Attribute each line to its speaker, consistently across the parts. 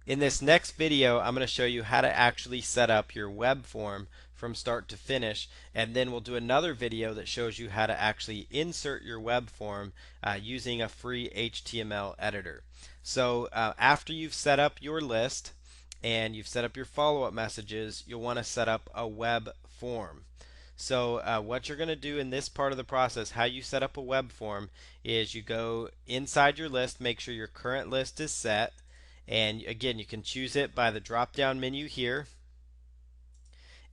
Speaker 1: In this next video, I'm going to show you how to actually set up your web form from start to finish, and then we'll do another video that shows you how to actually insert your web form using a free HTML editor. So after you've set up your list and you've set up your follow-up messages, you'll want to set up a web form. So what you're going to do in this part of the process, how you set up a web form, is you go inside your list, make sure your current list is set, and again, you can choose it by the drop down menu here,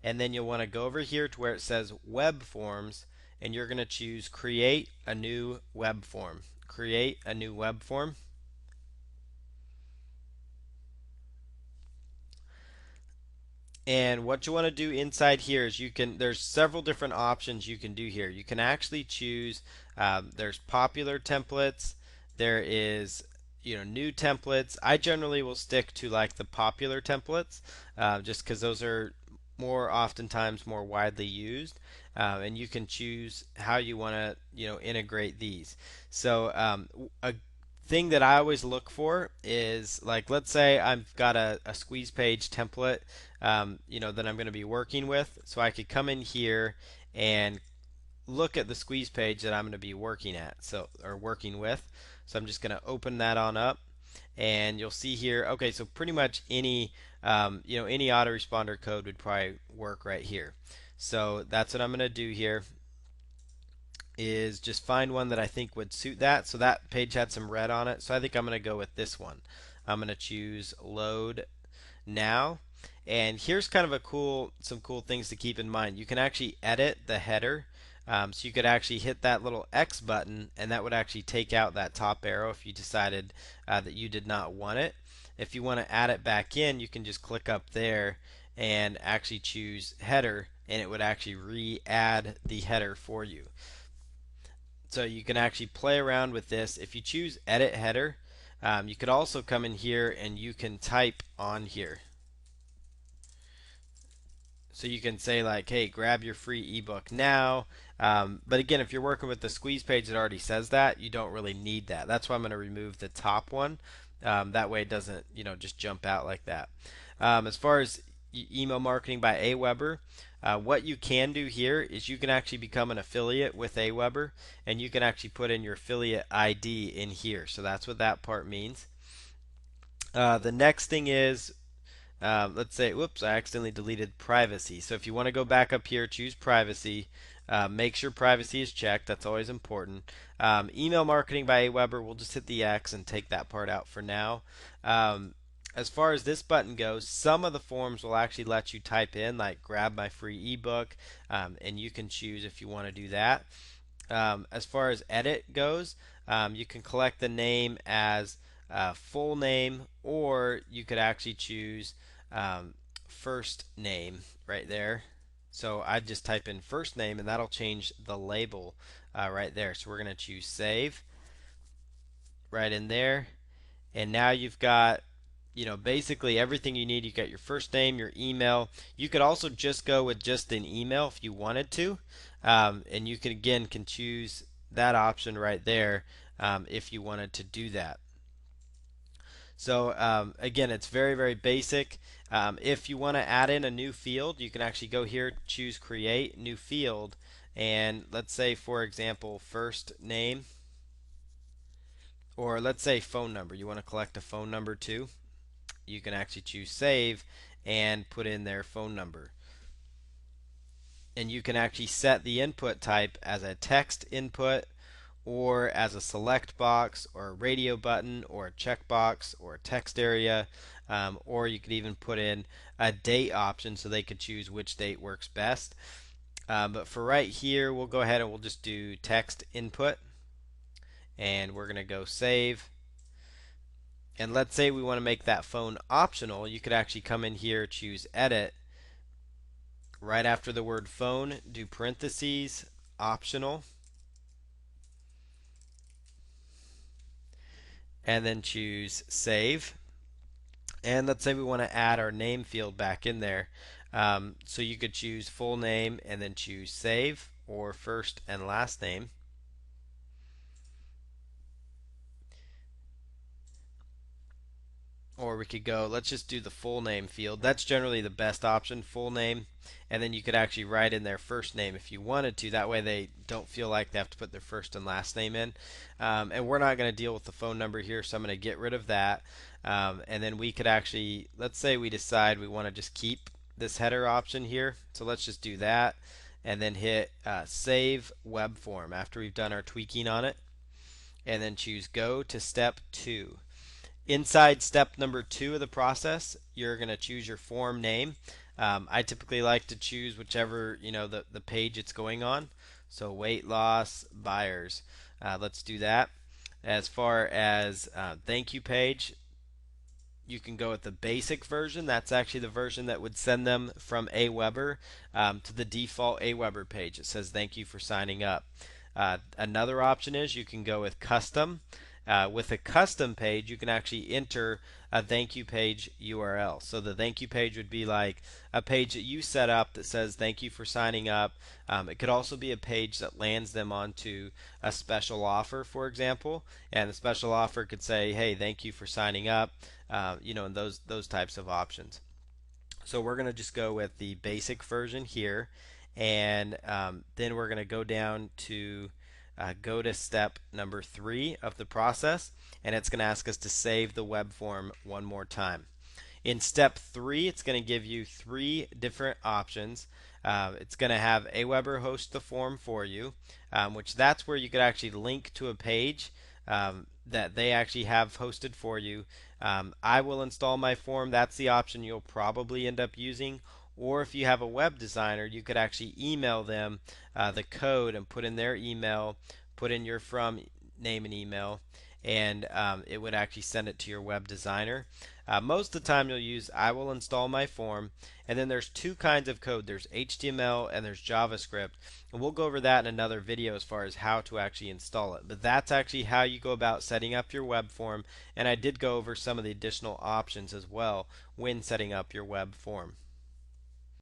Speaker 1: and then you'll want to go over here to where it says web forms, and you're going to choose create a new web form. Create a new web form. And what you want to do inside here is there's several different options you can do here. You can actually choose, there's popular templates, there is new templates. I generally will stick to like the popular templates just because those are more oftentimes more widely used, and you can choose how you want to integrate these. So a thing that I always look for is, like, let's say I've got a squeeze page template that I'm going to be working with. So I could come in here and look at the squeeze page that I'm going to be working at, or working with. So I'm just going to open that on up, and you'll see here. Okay, so pretty much any autoresponder code would probably work right here. So that's what I'm going to do here, is just find one that I think would suit that. So that page had some red on it, so I think I'm going to go with this one. I'm going to choose load now. And here's kind of some cool things to keep in mind. You can actually edit the header. So you could actually hit that little X button, and that would actually take out that top arrow if you decided that you did not want it. If you want to add it back in, you can just click up there and actually choose header, and it would actually re-add the header for you. So you can actually play around with this. If you choose edit header, you could also come in here and you can type on here. So you can say like, hey, grab your free ebook now. But again, if you're working with the squeeze page that already says that, you don't really need that. That's why I'm going to remove the top one. That way it doesn't, just jump out like that. As far as email marketing by AWeber, what you can do here is you can actually become an affiliate with AWeber, and you can actually put in your affiliate ID in here. So that's what that part means. The next thing is, let's say, whoops, I accidentally deleted privacy. So if you want to go back up here, choose privacy. Make sure privacy is checked. That's always important. Email marketing by AWeber, we'll just hit the X and take that part out for now. As far as this button goes, some of the forms will actually let you type in, like, grab my free ebook, and you can choose if you want to do that. As far as edit goes, you can collect the name as full name, or you could actually choose first name right there. So I'd just type in first name, and that'll change the label right there. So we're going to choose save right in there. And now you've got, basically everything you need. You got your first name, your email. You could also just go with just an email if you wanted to. And you can choose that option right there if you wanted to do that. So again, it's very, very basic. If you want to add in a new field, you can actually go here, choose create new field, and let's say, for example, first name, or let's say phone number. You want to collect a phone number too. You can actually choose save and put in their phone number. And you can actually set the input type as a text input, or as a select box, or a radio button, or a checkbox, or a text area, or you could even put in a date option so they could choose which date works best. But for right here, we'll go ahead and we'll just do text input, and we're going to go save. And let's say we want to make that phone optional. You could actually come in here, choose edit, right after the word phone, do parentheses, optional, and then choose save. And let's say we want to add our name field back in there. So you could choose full name and then choose save, or first and last name. or we could go, let's just do the full name field. That's generally the best option, full name. And then you could actually write in their first name if you wanted to. That way they don't feel like they have to put their first and last name in. And we're not going to deal with the phone number here, so I'm going to get rid of that. And then we could actually, let's say we decide we want to just keep this header option here. So let's just do that and then hit Save Web Form after we've done our tweaking on it. And then choose Go to Step 2. Inside step number 2 of the process, you're going to choose your form name. I typically like to choose whichever, the page it's going on. So weight loss buyers. Let's do that. As far as thank you page, you can go with the basic version. That's actually the version that would send them from AWeber to the default AWeber page. It says thank you for signing up. Another option is you can go with custom. With a custom page, you can actually enter a thank you page URL. So the thank you page would be like a page that you set up that says thank you for signing up. It could also be a page that lands them onto a special offer, for example, and the special offer could say, hey, thank you for signing up, and those types of options. So we're going to just go with the basic version here, and then we're going to go down to go to step number 3 of the process, and it's going to ask us to save the web form one more time. In step 3, it's going to give you 3 different options. It's going to have AWeber host the form for you, which that's where you could actually link to a page that they actually have hosted for you. I will install my form. That's the option you'll probably end up using. Or if you have a web designer, you could actually email them the code and put in their email, put in your from name and email, and it would actually send it to your web designer. Most of the time you'll use I will install my form, and then there's 2 kinds of code. There's HTML and there's JavaScript, and we'll go over that in another video as far as how to actually install it. But that's actually how you go about setting up your web form, and I did go over some of the additional options as well when setting up your web form.